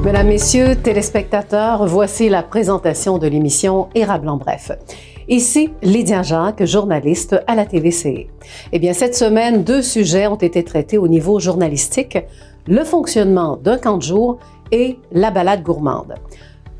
Mesdames, Messieurs, téléspectateurs, voici la présentation de l'émission Érable en bref. Ici, Lydia Jacques, journaliste à la TVC. Eh bien, cette semaine, 2 sujets ont été traités au niveau journalistique, le fonctionnement d'un camp de jour et la balade gourmande.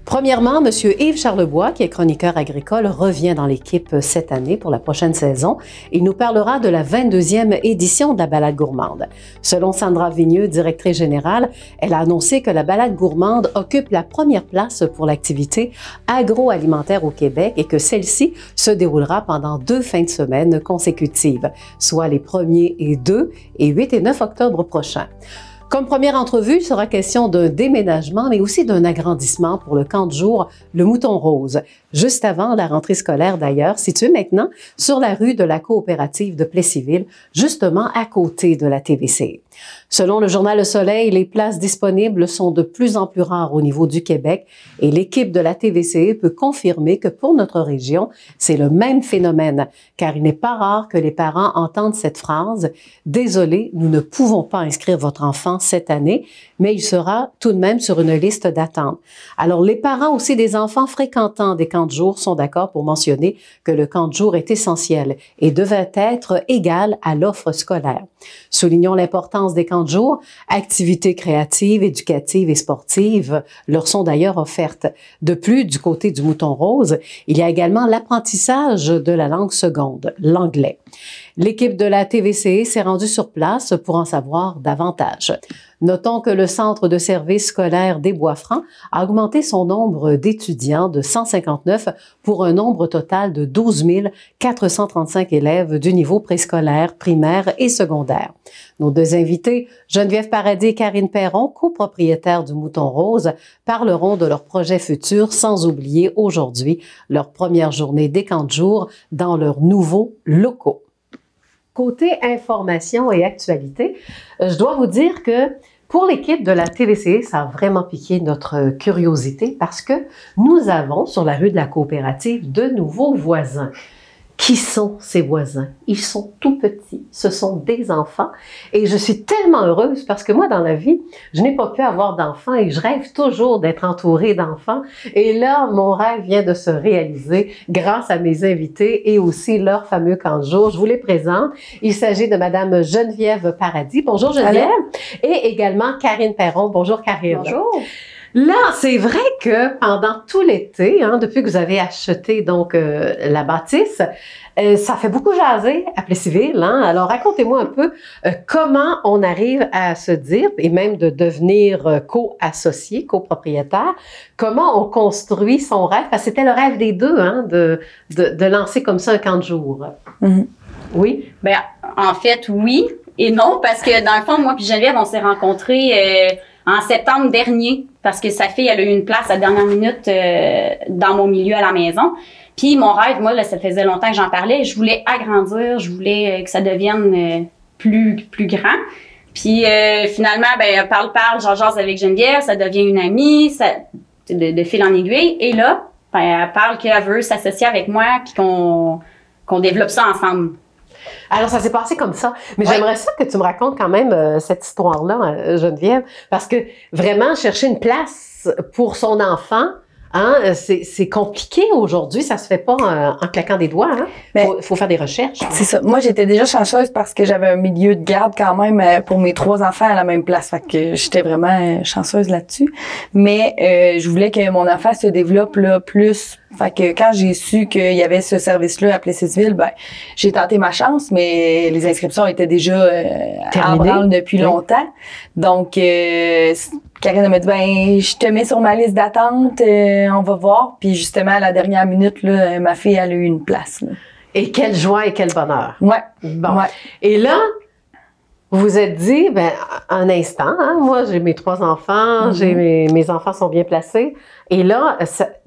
Premièrement, M. Yves Charlebois, qui est chroniqueur agricole, revient dans l'équipe cette année pour la prochaine saison. Il nous parlera de la 22e édition de la balade gourmande. Selon Sandra Vigneux, directrice générale, elle a annoncé que la balade gourmande occupe la première place pour l'activité agroalimentaire au Québec et que celle-ci se déroulera pendant 2 fins de semaine consécutives, soit les 1er et 2 et 8 et 9 octobre prochains. Comme première entrevue, il sera question d'un déménagement, mais aussi d'un agrandissement pour le camp de jour Le Mouton Rose, juste avant la rentrée scolaire d'ailleurs, situé maintenant sur la rue de la coopérative de Plessisville, justement à côté de la TVC. Selon le journal Le Soleil, les places disponibles sont de plus en plus rares au niveau du Québec et l'équipe de la TVC peut confirmer que pour notre région, c'est le même phénomène, car il n'est pas rare que les parents entendent cette phrase « Désolé, nous ne pouvons pas inscrire votre enfant cette année, mais il sera tout de même sur une liste d'attente. » Alors, les parents aussi des enfants fréquentant des camps de jour sont d'accord pour mentionner que le camp de jour est essentiel et devait être égal à l'offre scolaire. Soulignons l'importance des camps de jour. Activités créatives, éducatives et sportives leur sont d'ailleurs offertes. De plus, du côté du Mouton Rose, il y a également l'apprentissage de la langue seconde, l'anglais. L'équipe de la TVC s'est rendue sur place pour en savoir davantage. Notons que le Centre de services scolaires des Bois-Francs a augmenté son nombre d'étudiants de 159 pour un nombre total de 12 435 élèves du niveau préscolaire, primaire et secondaire. Nos 2 invités, Geneviève Paradis et Karine Perron, copropriétaires du Mouton Rose, parleront de leurs projets futurs sans oublier aujourd'hui leur première journée des camps de jour dans leurs nouveaux locaux. Côté information et actualité, je dois vous dire que pour l'équipe de la TVC, ça a vraiment piqué notre curiosité parce que nous avons sur la rue de la coopérative de nouveaux voisins. Qui sont ces voisins? Ils sont tout petits, ce sont des enfants et je suis tellement heureuse parce que moi dans la vie, je n'ai pas pu avoir d'enfants et je rêve toujours d'être entourée d'enfants et là, mon rêve vient de se réaliser grâce à mes invités et aussi leur fameux camp de jour. Je vous les présente. Il s'agit de Madame Geneviève Paradis. Bonjour Geneviève. Allô. Et également Karine Perron. Bonjour Karine. Bonjour. Là, c'est vrai que pendant tout l'été, depuis que vous avez acheté donc la bâtisse, ça fait beaucoup jaser à Plessisville. Alors, racontez-moi un peu comment on arrive à se dire, et même de devenir co-associé, copropriétaire, comment on construit son rêve, parce que c'était le rêve des deux, de lancer comme ça un camp de jour. Mm-hmm. Oui? Bien, en fait, oui et non, parce que dans le fond, moi puis Geneviève, on s'est rencontrés en septembre dernier, parce que sa fille, elle a eu une place à la dernière minute dans mon milieu à la maison. Puis mon rêve, moi, là, ça faisait longtemps que j'en parlais. Je voulais agrandir, je voulais que ça devienne plus grand. Puis finalement, ben parle, j'en jase avec Geneviève, ça devient une amie, ça, de fil en aiguille. Et là, ben, elle parle qu'elle veut s'associer avec moi puis qu'on développe ça ensemble. Alors, ça s'est passé comme ça. Mais j'aimerais ça que tu me racontes quand même cette histoire-là, Geneviève, parce que vraiment, chercher une place pour son enfant, c'est compliqué aujourd'hui. Ça se fait pas en claquant des doigts. Faut faire des recherches. C'est ça. Moi, j'étais déjà chanceuse parce que j'avais un milieu de garde quand même pour mes 3 enfants à la même place. Fait que j'étais vraiment chanceuse là-dessus. Mais je voulais que mon enfant se développe là plus. Fait que quand j'ai su qu'il y avait ce service-là à Plessisville, ben j'ai tenté ma chance, mais les inscriptions étaient déjà en branle depuis longtemps. Donc Karine m'a dit ben je te mets sur ma liste d'attente, on va voir. Puis justement à la dernière minute là, ma fille elle a eu une place. Là. Et quelle joie et quel bonheur. Ouais. Bon. Ouais. Et là, vous vous êtes dit, ben, un instant, moi, j'ai mes 3 enfants, mes enfants sont bien placés. Et là,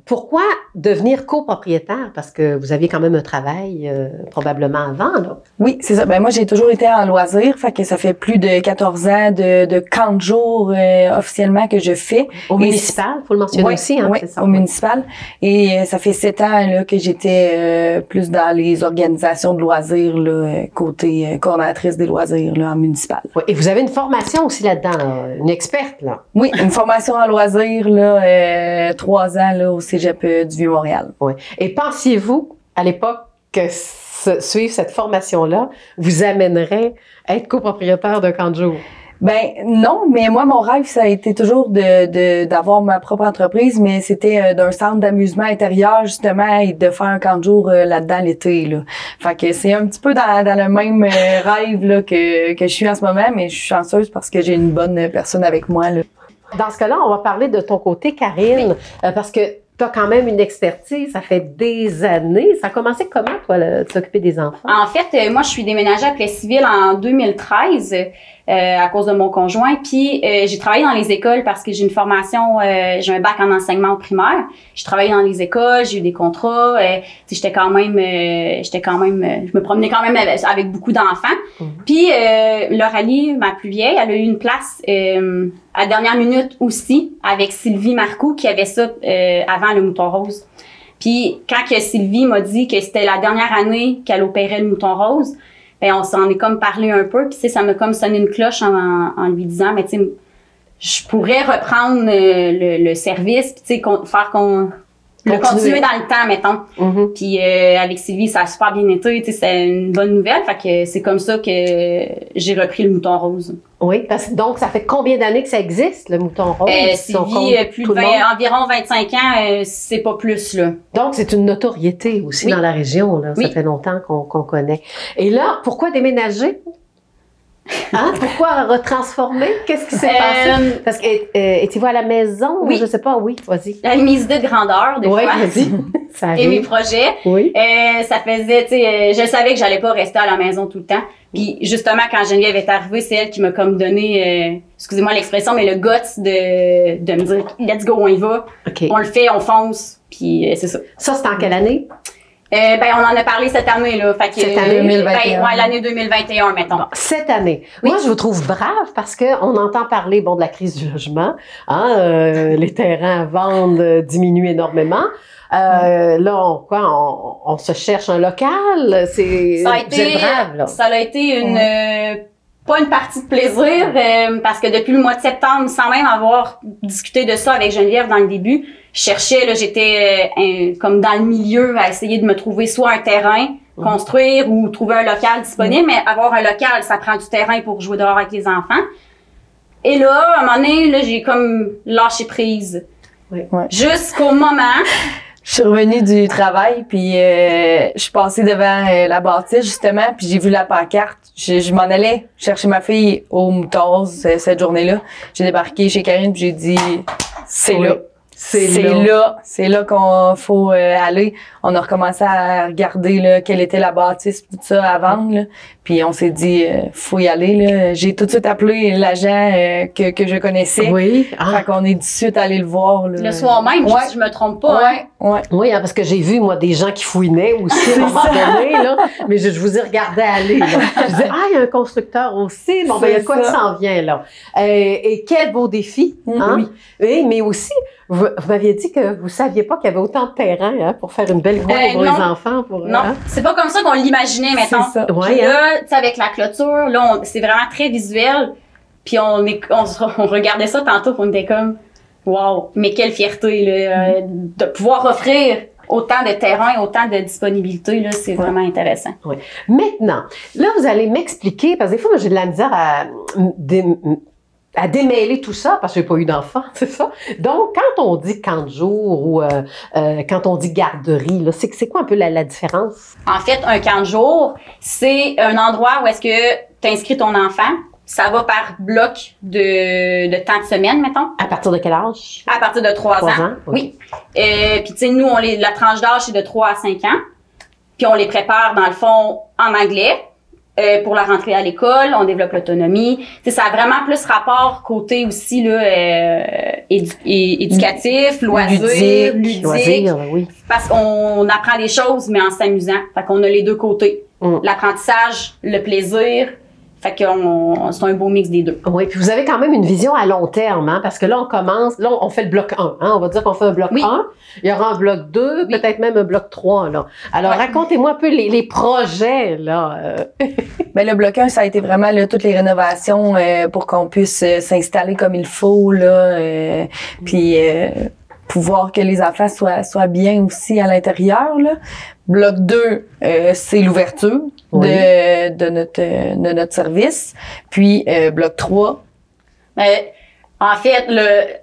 pourquoi devenir copropriétaire? Parce que vous aviez quand même un travail probablement avant, là. Oui, c'est ça. Ben moi, j'ai toujours été en loisir, fait que ça fait plus de 14 ans de camp de jour officiellement que je fais. Au municipal, faut le mentionner aussi, hein, oui, c'est ça. au municipal. Et ça fait 7 ans là, que j'étais plus dans les organisations de loisirs, là, côté coordonnatrice des loisirs là, en municipal. Oui, et vous avez une formation aussi là-dedans, là, une experte, là. Oui, une formation en loisirs, là, 3 ans là, au Cégep du Vieux-Montréal. Oui. Et pensiez-vous, à l'époque, que suivre cette formation-là vous amènerait à être copropriétaire d'un camp de jour? Ben non, mais moi mon rêve ça a été toujours d'avoir ma propre entreprise, mais c'était d'un centre d'amusement intérieur justement et de faire un camp de jour là-dedans l'été là. Fait que c'est un petit peu dans le même rêve là que je suis en ce moment, mais je suis chanceuse parce que j'ai une bonne personne avec moi là. Dans ce cas-là, on va parler de ton côté, Karine, parce que tu as quand même une expertise, ça fait des années. Ça a commencé comment, toi, de t'occuper des enfants? En fait, moi, je suis déménagée à Plessisville en 2013 à cause de mon conjoint. Puis, j'ai travaillé dans les écoles parce que j'ai une formation, j'ai un bac en enseignement au primaire. J'ai travaillé dans les écoles, j'ai eu des contrats. J'étais quand même, je me promenais quand même avec beaucoup d'enfants. Puis, Lauralie, ma plus vieille, elle a eu une place à la dernière minute aussi avec Sylvie Marcoux qui avait ça avant le Mouton Rose. Puis quand que Sylvie m'a dit que c'était la dernière année qu'elle opérait le Mouton Rose, ben on s'en est comme parlé un peu. Puis ça m'a comme sonné une cloche en lui disant, mais tu sais, je pourrais reprendre le service, puis tu sais, faire continuer dans le temps, mettons. Puis avec Sylvie, ça a super bien été, tu sais, c'est une bonne nouvelle. Fait que c'est comme ça que j'ai repris le Mouton Rose. Oui, donc ça fait combien d'années que ça existe, le Mouton Rose? Sylvie, environ 25 ans, c'est pas plus, là. Donc, c'est une notoriété aussi dans la région, là. Ça fait longtemps qu'on connaît. Et là, pourquoi déménager? Hein? Pourquoi retransformer? Qu'est-ce qui s'est passé? Parce que étiez-vous à la maison? Oui. Je sais pas, oui, vas-y. J'avais mes idées de grandeur, des fois. Vas-y. Ça arrive. Et mes projets. Oui. Ça faisait, tu sais, je savais que j'allais pas rester à la maison tout le temps. Puis justement, quand Geneviève est arrivée, c'est elle qui m'a comme donné, excusez-moi l'expression, mais le guts de me dire, let's go, on y va. Okay. On le fait, on fonce. Puis c'est ça. Ça, c'est en quelle année? Ben, on en a parlé cette année, là. Fait que, cette année 2021. Ben, l'année 2021, mettons. Bon, cette année. Oui. Moi, je vous trouve brave parce que on entend parler, de la crise du logement. Hein, les terrains à vendre diminuent énormément. Là, on se cherche un local. Vous êtes brave, là. Ça a été pas une partie de plaisir, parce que depuis le mois de septembre, sans même avoir discuté de ça avec Geneviève dans le début, je cherchais, là, j'étais comme dans le milieu à essayer de me trouver soit un terrain, construire ou trouver un local disponible, mais avoir un local, ça prend du terrain pour jouer dehors avec les enfants. Et là, à un moment donné, là, j'ai comme lâché prise. Oui. Ouais. Jusqu'au moment... Je suis revenue du travail, puis je suis passée devant la bâtisse, justement, puis j'ai vu la pancarte. Je m'en allais chercher ma fille au Mouton Rose cette journée-là. J'ai débarqué chez Karine, puis j'ai dit « c'est là ». C'est là qu'on faut aller. On a recommencé à regarder là, quelle était la bâtisse, tout ça à vendre. Là. Puis on s'est dit, faut y aller. Là. J'ai tout de suite appelé l'agent que je connaissais. Oui. Fait qu'on est tout de suite allé le voir. Là. Le soir même, si je me trompe pas. Ouais. Oui, hein, parce que j'ai vu, moi, des gens qui fouinaient aussi à un moment donné, là. Mais je vous ai regardé aller, là. Je disais, il y a un constructeur aussi. Bon, ben, il y a quoi qui s'en vient, là. Et quel beau défi, hein? Oui, mais aussi, vous m'aviez dit que vous saviez pas qu'il y avait autant de terrain, hein, pour faire une belle cour pour les enfants. Non, c'est pas comme ça qu'on l'imaginait, mettons. C'est ça. Ouais, là, tu sais, avec la clôture, là, c'est vraiment très visuel. Puis on regardait ça tantôt, on était comme, wow, mais quelle fierté, là, de pouvoir offrir autant de terrain, autant de disponibilité, là, c'est vraiment intéressant. Oui. Maintenant, là, vous allez m'expliquer, parce que des fois, moi, j'ai de la misère à démêler tout ça, parce que j'ai pas eu d'enfant, c'est ça. Donc, quand on dit camp de jour ou quand on dit garderie, là, c'est quoi un peu la différence? En fait, un camp de jour, c'est un endroit où est-ce que tu inscris ton enfant. Ça va par bloc de temps de semaine, mettons. À partir de quel âge? À partir de 3 ans. Oui. Puis, tu sais, nous, la tranche d'âge, c'est de 3 à 5 ans. Puis, on les prépare, dans le fond, en anglais. pour la rentrée à l'école, on développe l'autonomie. Ça a vraiment plus rapport côté aussi là, éducatif, loisirs, ludique. Loisirs, oui. Parce qu'on apprend des choses, mais en s'amusant. Fait qu'on a les deux côtés. L'apprentissage, le plaisir. Fait que c'est un beau mix des deux. Oui, puis vous avez quand même une vision à long terme, hein, parce que là, on fait le bloc 1, hein, on va dire qu'on fait un bloc 1, il y aura un bloc 2, peut-être même un bloc 3, là. Alors, racontez-moi un peu les projets, là. Ben, le bloc 1, ça a été vraiment, là, toutes les rénovations, pour qu'on puisse s'installer comme il faut, là, puis pouvoir que les enfants soient bien aussi à l'intérieur, là. Bloc 2, c'est l'ouverture de notre service. Puis, bloc 3. En fait,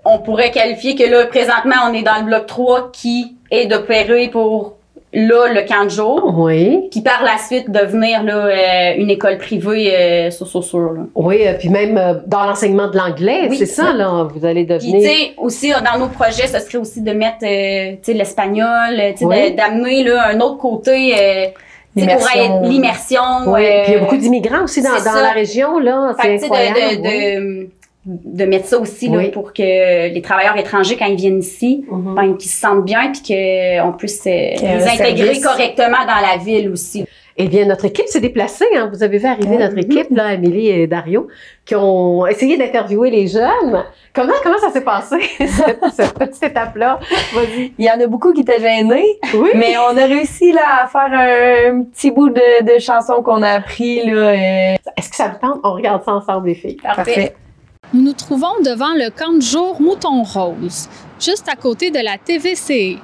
on pourrait qualifier que là, présentement, on est dans le bloc 3 qui est d'opérer pour, là, le camp de jour. Oui. Qui, par la suite, devenir, là, une école privée, sur. Oui, puis même dans l'enseignement de l'anglais, c'est ça, là, vous allez devenir. Puis, tu sais, aussi, dans nos projets, ce serait aussi de mettre, tu sais, l'espagnol, tu sais, d'amener, là, un autre côté, l'immersion. Oui, puis il y a beaucoup d'immigrants aussi dans la région, là. C'est incroyable. De mettre ça aussi là, pour que les travailleurs étrangers, quand ils viennent ici, ben, qu'ils se sentent bien puis qu'on puisse les intégrer correctement dans la ville aussi. Eh bien, notre équipe s'est déplacée. Hein. Vous avez vu arriver notre équipe, là, Amélie et Dario, qui ont essayé d'interviewer les jeunes. Comment ça s'est passé, cette petite étape-là? Vas-y. Il y en a beaucoup qui étaient gênés, mais on a réussi là, à faire un petit bout de chanson qu'on a appris. Là, Est-ce que ça vous tente? On regarde ça ensemble, les filles. Parfait. Nous nous trouvons devant le camp de jour Mouton Rose, juste à côté de la TVCE.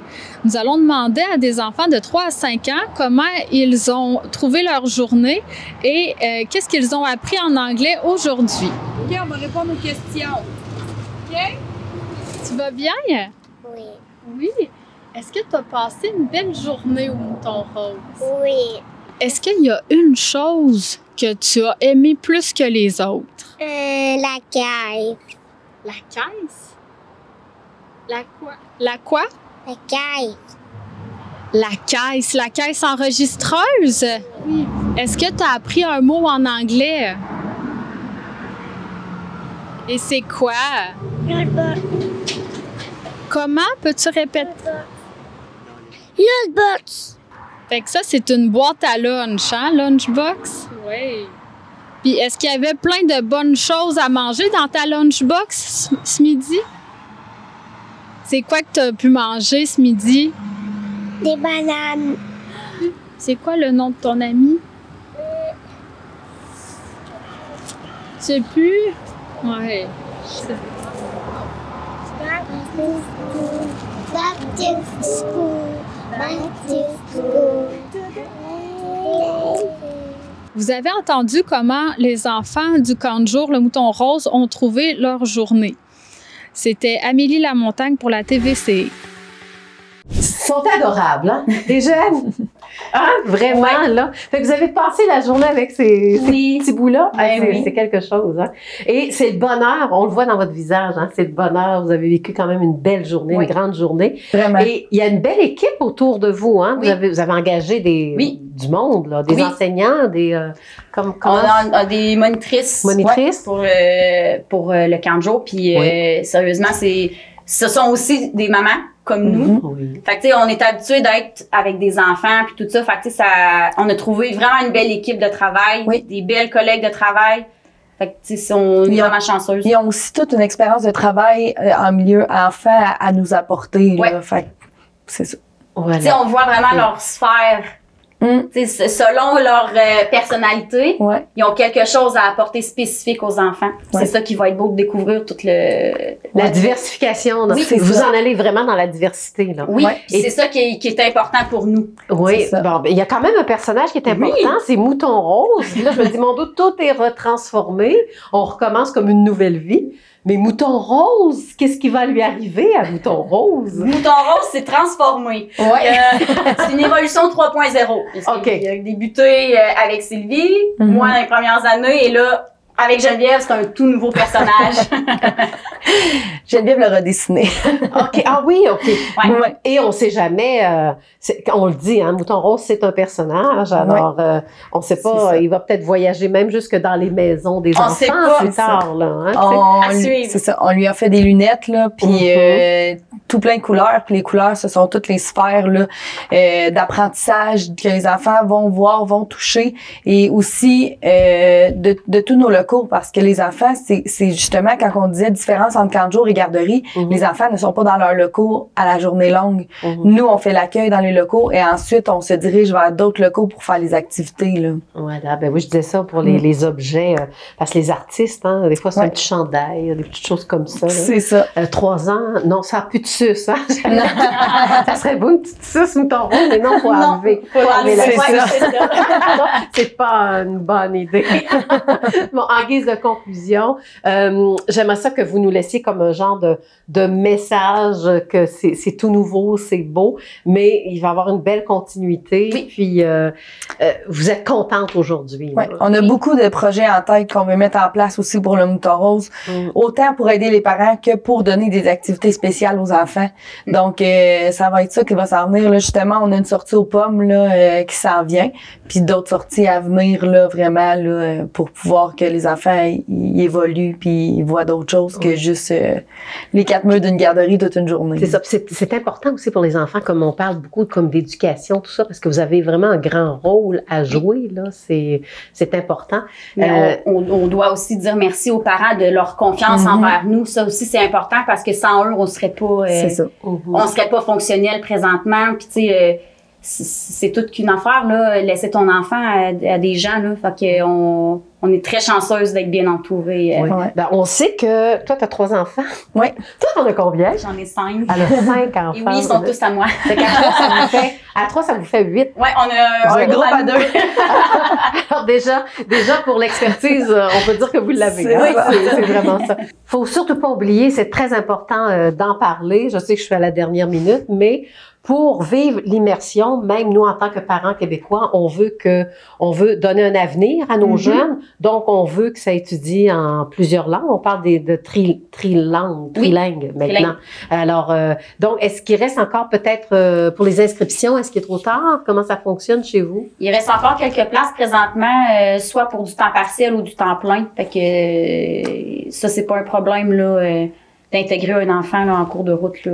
Nous allons demander à des enfants de 3 à 5 ans comment ils ont trouvé leur journée et qu'est-ce qu'ils ont appris en anglais aujourd'hui. OK, on va répondre aux questions. OK? Tu vas bien? Oui. Oui. Est-ce que tu as passé une belle journée au Mouton Rose? Oui. Est-ce qu'il y a une chose que tu as aimée plus que les autres? La caisse. La caisse? La quoi? La quoi? La caisse. La caisse enregistreuse? Oui. Est-ce que tu as appris un mot en anglais? Et c'est quoi? Comment peux-tu répéter? Lunchbox. Fait que ça, c'est une boîte à lunch, hein, lunchbox? Oui. Puis, est-ce qu'il y avait plein de bonnes choses à manger dans ta lunchbox ce midi? C'est quoi que tu as pu manger ce midi? Des bananes. C'est quoi le nom de ton ami? Tu sais plus? Ouais. Back to school. Back to school. Vous avez entendu comment les enfants du camp de jour, le Mouton Rose, ont trouvé leur journée. C'était Amélie Lamontagne pour la TVCE. Ils sont adorables, hein? Les jeunes! Hein? Vraiment, là. Fait que vous avez passé la journée avec ces petits bouts-là. C'est quelque chose, hein? Et c'est le bonheur, on le voit dans votre visage, hein? C'est le bonheur. Vous avez vécu quand même une belle journée, une grande journée. Vraiment. Et il y a une belle équipe autour de vous, hein? Vous avez engagé du monde, là, des enseignants, On a des monitrices. Pour le camp de jour. Puis, sérieusement, ce sont aussi des mamans comme nous. Oui. Fait que, tu sais, on est habitué d'être avec des enfants puis tout ça. Fait que, tu sais, on a trouvé vraiment une belle équipe de travail, des belles collègues de travail. Fait que, tu sais, on est vraiment chanceuses. Ils ont aussi toute une expérience de travail en milieu enfant à nous apporter. Là. Fait que c'est ça. Voilà. Tu sais, on voit vraiment leur sphère. Tu sais, selon leur personnalité, ils ont quelque chose à apporter spécifique aux enfants. C'est ça qui va être beau de découvrir toute la diversification. Vous en allez vraiment dans la diversité. Là. Oui, et c'est ça qui est important pour nous. Oui, bon, il y a quand même un personnage qui est important, c'est Mouton Rose. Là, je me dis, mon Dieu, tout est retransformé. On recommence comme une nouvelle vie. Mais Mouton Rose, qu'est-ce qui va lui arriver à Mouton Rose? Mouton Rose s'est transformé. C'est une évolution 3.0. Okay. Il a débuté avec Sylvie, moi dans les premières années, et là, avec Geneviève, c'est un tout nouveau personnage. Geneviève l'a redessiné. OK. Ah oui, OK. Ouais. Et on sait jamais, on le dit, hein, Mouton Rose, c'est un personnage. Alors, on sait pas, il va peut-être voyager même jusque dans les maisons des enfants plus tard. Là, hein, c'est ça. On lui a fait des lunettes, là, puis tout plein de couleurs. Puis les couleurs, ce sont toutes les sphères là, d'apprentissage que les enfants vont voir, vont toucher. Et aussi de tous nos locaux, parce que les enfants, c'est justement quand on disait différence entre camp de jour et garderie, les enfants ne sont pas dans leurs locaux à la journée longue. Nous, on fait l'accueil dans les locaux et ensuite, on se dirige vers d'autres locaux pour faire les activités. Là. Voilà, ben oui, je disais ça pour les objets, parce que les artistes, hein, des fois, c'est un petit chandail, des petites choses comme ça. C'est ça. 3 ans, non, ça n'a plus de suce. Hein? Ça serait beau une petite suce, Mouton Rose, mais non, faut enlever. Faut enlever la suce. C'est pas une bonne idée. Bon, en guise de conclusion, j'aimerais ça que vous nous laissiez comme un genre de message que c'est tout nouveau, c'est beau, mais il va y avoir une belle continuité. Oui. Puis, vous êtes contente aujourd'hui. Oui, on a beaucoup de projets en tête qu'on veut mettre en place aussi pour le Mouton Rose, autant pour aider les parents que pour donner des activités spéciales aux enfants. Donc, ça va être ça qui va s'en venir. Là, justement, on a une sortie aux pommes là, qui s'en vient, puis d'autres sorties à venir là, vraiment là, pour pouvoir que les enfants ils évoluent puis ils voient d'autres choses que juste les 4 murs d'une garderie toute une journée. C'est ça. C'est important aussi pour les enfants, comme on parle beaucoup comme d'éducation, tout ça, parce que vous avez vraiment un grand rôle à jouer, là. C'est important. Mais on doit aussi dire merci aux parents de leur confiance envers nous. Ça aussi, c'est important parce que sans eux, on serait pas, on serait pas fonctionnel présentement. Puis, tu sais, c'est toute qu'une affaire, là, laisser ton enfant à des gens, là. Fait que on est très chanceuse d'être bien entourée. Oui. Ben, on sait que toi, tu as 3 enfants. Oui. Toi, t'en as combien? J'en ai 5. Elle a 5 enfants. Et oui, ils sont tous à moi. À 3, ça vous fait 8. Oui, on a un groupe à 2. Alors déjà, pour l'expertise, on peut dire que vous l'avez. C'est vraiment ça. Faut surtout pas oublier, c'est très important d'en parler. Je sais que je suis à la dernière minute, mais pour vivre l'immersion, même nous en tant que parents québécois, on veut donner un avenir à nos jeunes. Donc, on veut que ça étudie en plusieurs langues. On parle de trilingue maintenant. Alors, donc, est-ce qu'il reste encore peut-être pour les inscriptions, est-ce qu'il est trop tard? Comment ça fonctionne chez vous? Il reste encore quelques places présentement, soit pour du temps partiel ou du temps plein. Fait que ça, c'est pas un problème là d'intégrer un enfant là, en cours de route là.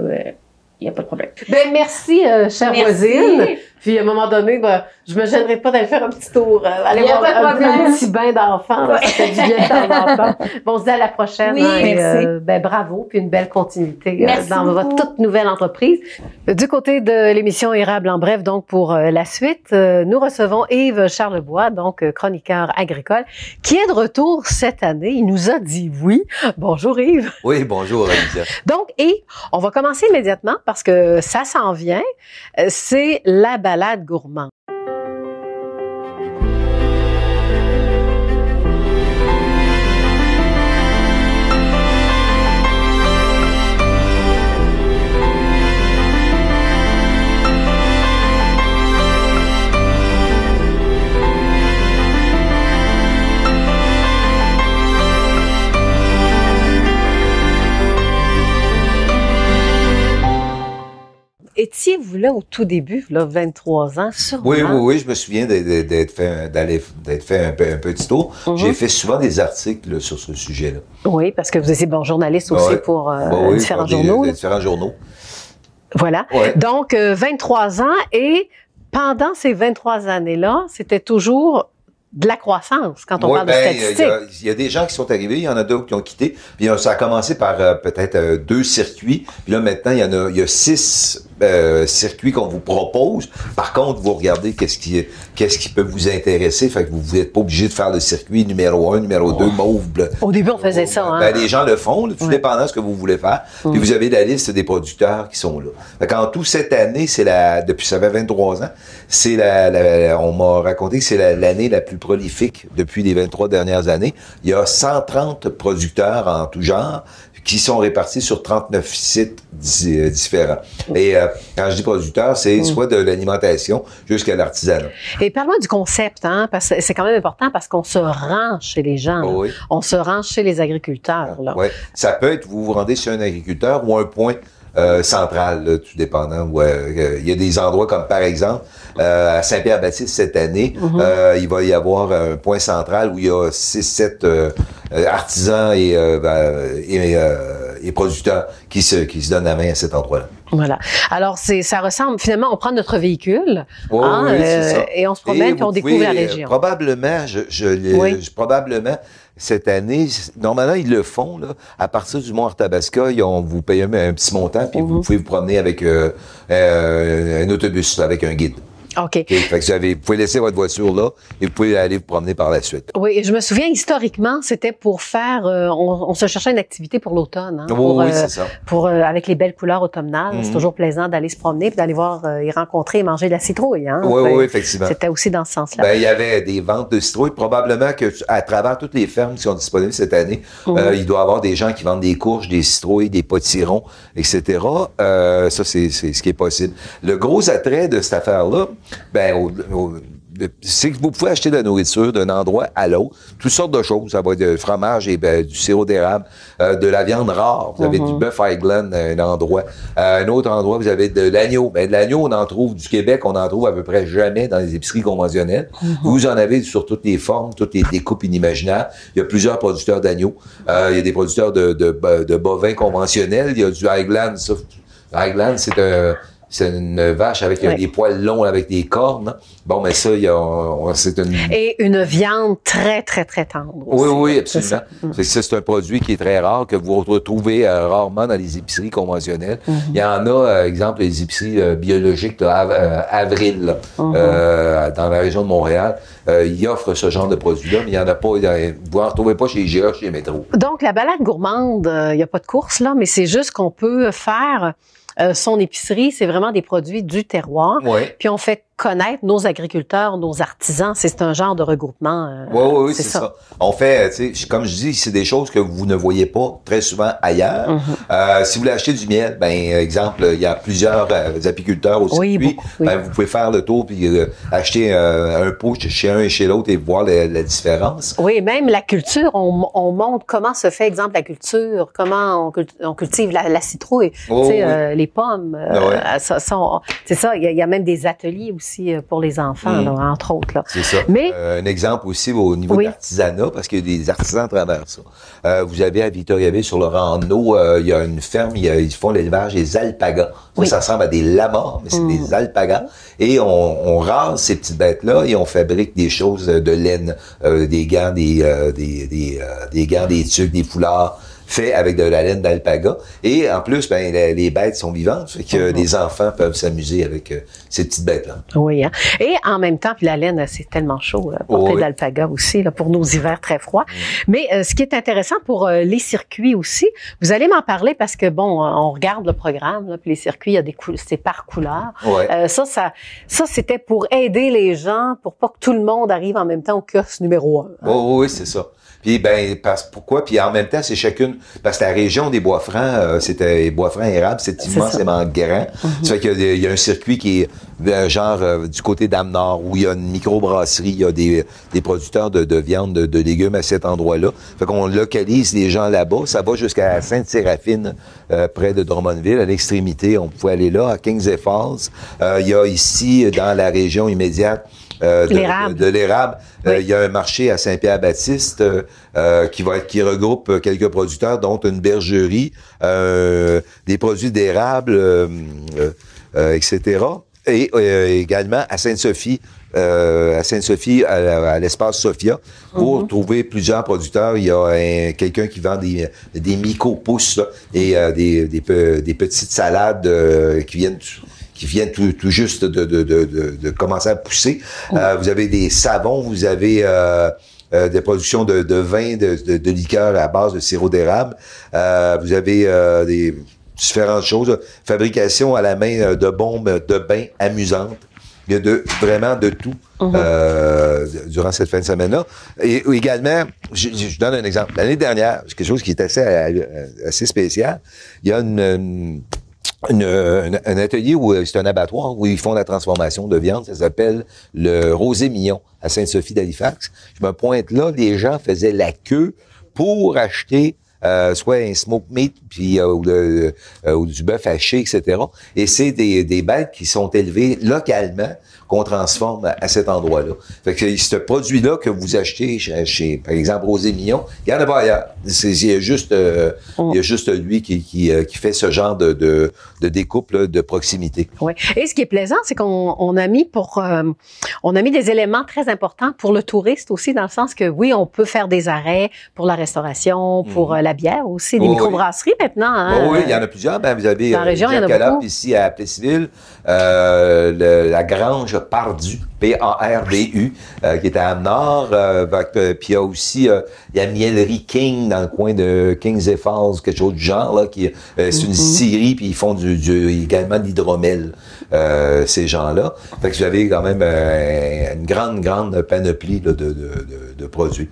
Il n'y a pas de problème. Ben merci, chère voisine. Puis à un moment donné, ben, je me gênerai pas d'aller faire un petit tour, aller voir un petit bain d'enfants. Ça fait du bien de temps en temps. Bon, on se dit à la prochaine. Oui, merci. Ben bravo, puis une belle continuité dans beaucoup. votre toute nouvelle entreprise. Du côté de l'émission Érable en bref, donc pour la suite, nous recevons Yves Charlebois, donc chroniqueur agricole, qui est de retour cette année. Il nous a dit oui. Bonjour Yves. Oui, bonjour Alicia. Donc, et on va commencer immédiatement parce que ça s'en vient. C'est la balade gourmande. Étiez-vous là au tout début, là, 23 ans, sûrement? Oui, je me souviens d'être fait un petit tour. J'ai fait souvent des articles là, sur ce sujet-là. Oui, parce que vous étiez journaliste aussi pour différents journaux. Différents journaux. Voilà. Ouais. Donc, 23 ans et pendant ces 23 années-là, c'était toujours de la croissance quand on parle de statistiques. Il y a des gens qui sont arrivés, il y en a d'autres qui ont quitté. Puis ça a commencé par peut-être 2 circuits. Puis là, maintenant, il y a 6 circuits qu'on vous propose. Par contre, vous regardez qu'est-ce qui peut vous intéresser. Fait que vous n'êtes pas obligé de faire le circuit numéro 1, numéro 2, mauve, bleu. Au début, on faisait ça. Hein? Les gens le font, tout dépendant de ce que vous voulez faire. Puis vous avez la liste des producteurs qui sont là. Fait qu'en tout, cette année, depuis ça fait 23 ans, on m'a raconté que c'est l'année la plus prolifique depuis les 23 dernières années. Il y a 130 producteurs en tout genre qui sont répartis sur 39 sites différents. Et quand je dis producteur, c'est soit de l'alimentation jusqu'à l'artisanat. Et parle-moi du concept, hein, parce que c'est quand même important parce qu'on se rend chez les gens. Oui. On se rend chez les agriculteurs. Là. Oui. Ça peut être, vous vous rendez chez un agriculteur ou un point central, là, tout dépendant. Il y a des endroits comme, par exemple, à Saint-Pierre-Baptiste cette année, il va y avoir un point central où il y a 6-7 artisans et producteurs qui se donnent la main à cet endroit-là. Voilà. Alors, ça ressemble, finalement, on prend notre véhicule Oui, c'est ça. et on se promène puis on découvre la région. Probablement, probablement, cette année, normalement, ils le font, là. À partir du Mont-Arthabasca, vous payez un petit montant, puis vous pouvez vous promener avec un autobus, avec un guide. OK. Okay. Fait que vous pouvez laisser votre voiture là et vous pouvez aller vous promener par la suite. Oui, et je me souviens, historiquement, c'était pour faire... on se cherchait une activité pour l'automne. Hein, oui, c'est ça. Avec les belles couleurs automnales. C'est toujours plaisant d'aller se promener puis d'aller voir y rencontrer et manger de la citrouille. Hein, oui, effectivement. C'était aussi dans ce sens-là. Ben, il y avait des ventes de citrouilles. Probablement que à travers toutes les fermes qui sont disponibles cette année, il doit y avoir des gens qui vendent des courges, des citrouilles, des potirons, etc. Ça, c'est ce qui est possible. Le gros attrait de cette affaire-là, c'est que vous pouvez acheter de la nourriture d'un endroit à l'autre, toutes sortes de choses. Ça va être du fromage et du sirop d'érable, de la viande rare. Vous avez du bœuf Highland à un endroit. À un autre endroit, vous avez de l'agneau. De l'agneau, on en trouve du Québec, on en trouve à peu près jamais dans les épiceries conventionnelles. Vous en avez sur toutes les formes, toutes les découpes inimaginables. Il y a plusieurs producteurs d'agneaux. Il y a des producteurs de bovins conventionnels. Il y a du Highland. Ça, Highland, c'est une vache avec des poils longs, avec des cornes. Bon, mais ça, c'est une... Et une viande très, très, très tendre aussi. Oui, absolument. C'est un produit qui est très rare, que vous retrouvez rarement dans les épiceries conventionnelles. Il y en a, exemple, les épiceries biologiques, Avril, dans la région de Montréal. Ils offrent ce genre de produits-là, mais il n'y en a pas. Vous n'en retrouvez pas chez IGA, chez Métro. Donc, la balade gourmande, il n'y a pas de course, là, mais c'est juste qu'on peut faire... son épicerie, c'est vraiment des produits du terroir. Puis on fait connaître nos agriculteurs, nos artisans. C'est un genre de regroupement. Oui, c'est ça. On fait, tu sais, comme je dis, c'est des choses que vous ne voyez pas très souvent ailleurs. Si vous voulez acheter du miel, exemple, il y a plusieurs apiculteurs au circuit. Vous pouvez faire le tour puis acheter un pot chez un et chez l'autre et voir la différence. Oui, même la culture, on montre comment se fait, exemple, la culture, comment on cultive la citrouille, les pommes. C'est ça, il y a même des ateliers aussi pour les enfants, là, entre autres. Là. C'est ça. Mais, un exemple aussi au niveau de l'artisanat, parce qu'il y a des artisans à travers ça. Vous avez à Victoriaville, sur le Rando, il y a une ferme, ils font l'élevage des alpagas. Ça ressemble à des lamas, mais c'est des alpagas. Et on rase ces petites bêtes-là et on fabrique des choses de laine, des gants, des gants, des tuques, des foulards, fait avec de la laine d'alpaga. Et en plus, les bêtes sont vivantes, fait que les enfants peuvent s'amuser avec ces petites bêtes-là. Oui, hein? Et en même temps, puis la laine, c'est tellement chaud, porter d'alpaga aussi, là, pour nos hivers très froids. Mais ce qui est intéressant pour les circuits aussi, vous allez m'en parler parce que, on regarde le programme, là, puis les circuits, il y a c'est par couleur. Ça, c'était pour aider les gens, pour pas que tout le monde arrive en même temps au kiosque numéro 1. Hein? Oui, c'est ça. Puis pourquoi? Puis en même temps, c'est chacune, parce que la région des Bois-Francs, c'était Bois-Francs érables, c'est immensément grand. Ça fait qu'il y a un circuit qui est genre du côté d'Amnord, où il y a une microbrasserie, il y a des producteurs de viande, de légumes à cet endroit-là. Fait qu'on localise les gens là-bas. Ça va jusqu'à Sainte-Séraphine, près de Drummondville, à l'extrémité. On pouvait aller là, à Kings et Falls. Il y a ici, dans la région immédiate, de l'érable. Il y a un marché à Saint-Pierre-Baptiste qui regroupe quelques producteurs, dont une bergerie, des produits d'érable, etc. Et également à Sainte-Sophie, à l'espace Sophia, pour trouver plusieurs producteurs. Il y a quelqu'un qui vend des micro-pousses là, et des petites salades qui viennent tout juste de commencer à pousser. Vous avez des savons, vous avez des productions de vin, de liqueurs à base de sirop d'érable. Vous avez des différentes choses. Fabrication à la main de bombes de bain amusantes. Il y a vraiment de tout durant cette fin de semaine-là. Et également, je donne un exemple. L'année dernière, c'est quelque chose qui est assez spécial. Il y a un atelier où c'est un abattoir où ils font la transformation de viande. Ça s'appelle le Rosé Mignon à Sainte-Sophie d'Halifax. Je me pointe là, les gens faisaient la queue pour acheter soit un smoke meat puis ou du bœuf haché, etc. Et c'est des bêtes qui sont élevées localement qu'on transforme à cet endroit-là. Fait que ce produit-là que vous achetez chez par exemple, Rosé Mignon, il n'y en a pas ailleurs. Il y a juste lui qui fait ce genre de découpe là, de proximité. Oui. Et ce qui est plaisant, c'est qu'on a mis des éléments très importants pour le touriste aussi, dans le sens que oui, on peut faire des arrêts pour la restauration, pour la bière aussi, des microbrasseries maintenant. Hein, oui, il y en a plusieurs. Ben, vous avez dans la région, il y en a beaucoup. Ici à Plessisville, la Grange Pardu, P-A-R-D-U, qui est à Amenard. Puis il y a aussi la Mielerie King dans le coin de Kings et Falls, quelque chose du genre, là, qui c'est une scierie, puis ils font également de l'hydromel, ces gens-là. Fait que vous avez quand même une grande panoplie là, de produits.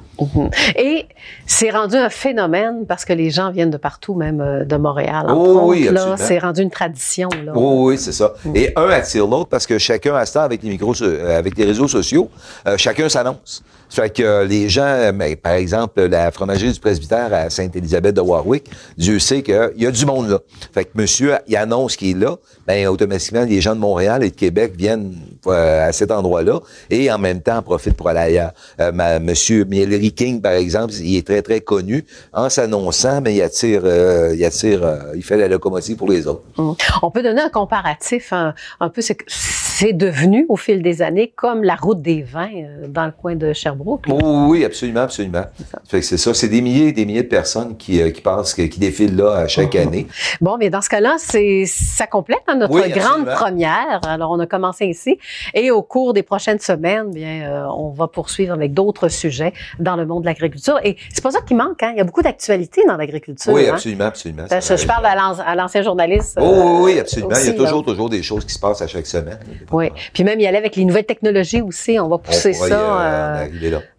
Et c'est rendu un phénomène parce que les gens viennent de partout, même de Montréal. Oui, absolument. C'est rendu une tradition. Là. Oui, c'est ça. Et un attire l'autre parce que chacun à ce temps, avec les réseaux sociaux, chacun s'annonce. Fait que les gens, par exemple, la fromagerie du presbytère à Sainte-Élisabeth de Warwick, Dieu sait qu'il y a du monde là. Fait que monsieur, il annonce qu'il est là, ben automatiquement, les gens de Montréal et de Québec viennent à cet endroit-là et en même temps en profitent pour aller ailleurs. Monsieur Mielery King, par exemple, il est très, très connu. En s'annonçant, mais il fait la locomotive pour les autres. On peut donner un comparatif un peu, c'est devenu au fil des années comme la route des vins dans le coin de Sherbrooke. Oui, absolument. Fait que c'est ça, c'est des milliers et des milliers de personnes qui passent, qui défilent là à chaque année. Bon, mais dans ce cas-là, ça complète notre grande première. Alors, on a commencé ici et au cours des prochaines semaines, bien, on va poursuivre avec d'autres sujets dans le monde de l'agriculture. Et c'est pas ça qui manque, hein. Il y a beaucoup d'actualités dans l'agriculture. Oui, hein? absolument. Je parle à l'ancien journaliste. Oui, absolument. Aussi, il y a toujours des choses qui se passent à chaque semaine. Oui. Puis même y aller avec les nouvelles technologies aussi, on va pousser ça. Là.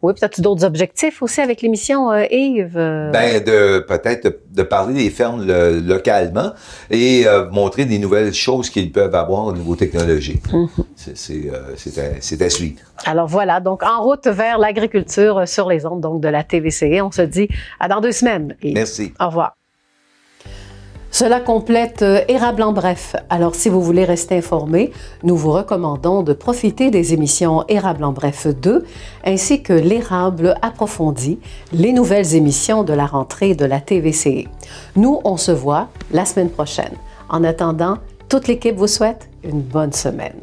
Oui, peut-être d'autres objectifs aussi avec l'émission, Yves? Peut-être de parler des fermes localement et montrer des nouvelles choses qu'ils peuvent avoir au niveau technologique. C'est à suivre. Alors voilà, donc en route vers l'agriculture sur les ondes donc de la TVCE. On se dit à dans 2 semaines. Yves. Merci. Au revoir. Cela complète Érable en bref. Alors, si vous voulez rester informé, nous vous recommandons de profiter des émissions Érable en bref 2, ainsi que l'Érable approfondi, les nouvelles émissions de la rentrée de la TVCE. Nous, on se voit la semaine prochaine. En attendant, toute l'équipe vous souhaite une bonne semaine.